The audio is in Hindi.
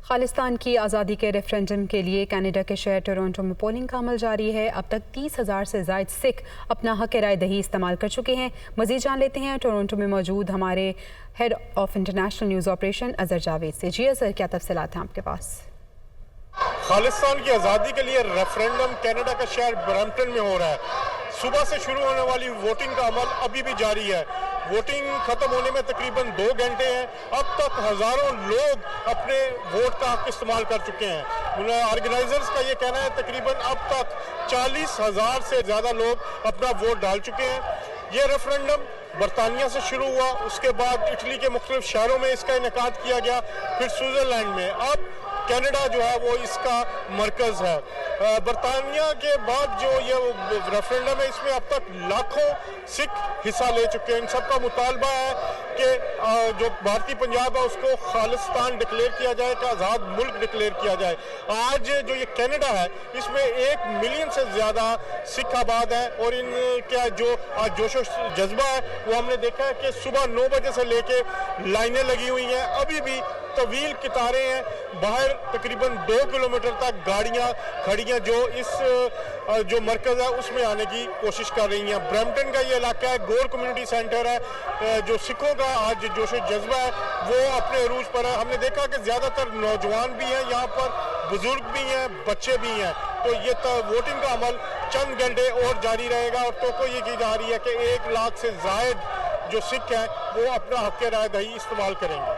खालिस्तान की आज़ादी के रेफरेंडम के लिए कनाडा के शहर टोरंटो में पोलिंग का अमल जारी है। अब तक 30,000 से ज़ायद सिख अपना हक राय दही इस्तेमाल कर चुके हैं। मज़ीद जान लेते हैं टोरंटो में मौजूद हमारे head of international news operation Azhar Javed से। जी अजहर, क्या तफसीलात हैं आपके पास? खालिस्तान की आज़ादी के लिए रेफरेंडम कनाडा का शहर ब्रैम्पटन में हो रहा है। सुबह से शुरू होने वाली वोटिंग का अमल अभी भी जारी है। वोटिंग खत्म होने में तकरीबन 2 घंटे हैं। अब तक हजारों लोग अपने वोट का हक इस्तेमाल कर चुके हैं। ऑर्गेनाइजर्स का ये कहना है तकरीबन अब तक 40,000 से ज़्यादा लोग अपना वोट डाल चुके हैं। ये रेफरेंडम बरतानिया से शुरू हुआ, उसके बाद इटली के मुख्तलिफ शहरों में इसका इनेकाद किया गया, फिर स्विट्जरलैंड में, अब कनाडा जो है वो इसका मरकज़ है। बरतानिया के बाद जो ये रेफरेंडम है इसमें अब तक लाखों सिख हिस्सा ले चुके हैं। इन सबका मुतालबा है कि जो भारतीय पंजाब है उसको खालिस्तान डिक्लेयर किया जाए, कि आज़ाद मुल्क डिक्लेयर किया जाए। आज जो ये कनाडा है इसमें 1 मिलियन से ज़्यादा सिख आबाद है और इनका जो आज जोशो जज्बा है वो हमने देखा है कि सुबह 9 बजे से लेके लाइनें लगी हुई हैं। अभी भी तवील कितारें हैं, बाहर तकरीबन 2 किलोमीटर तक गाड़ियां खड़ी हैं जो इस जो मरकज़ है उसमें आने की कोशिश कर रही हैं। ब्रैम्पटन का ये इलाका है, गोर कम्युनिटी सेंटर है। जो सिखों का आज जोशो जज्बा है वो अपने अरूज पर है। हमने देखा कि ज़्यादातर नौजवान भी हैं यहाँ पर, बुजुर्ग भी हैं, बच्चे भी हैं। तो ये वोटिंग का अमल चंद घंटे और जारी रहेगा और तो ये की जा रही है कि 1 लाख से ज़ायद जो सिख हैं वो अपना हक राय दही इस्तेमाल करेंगे।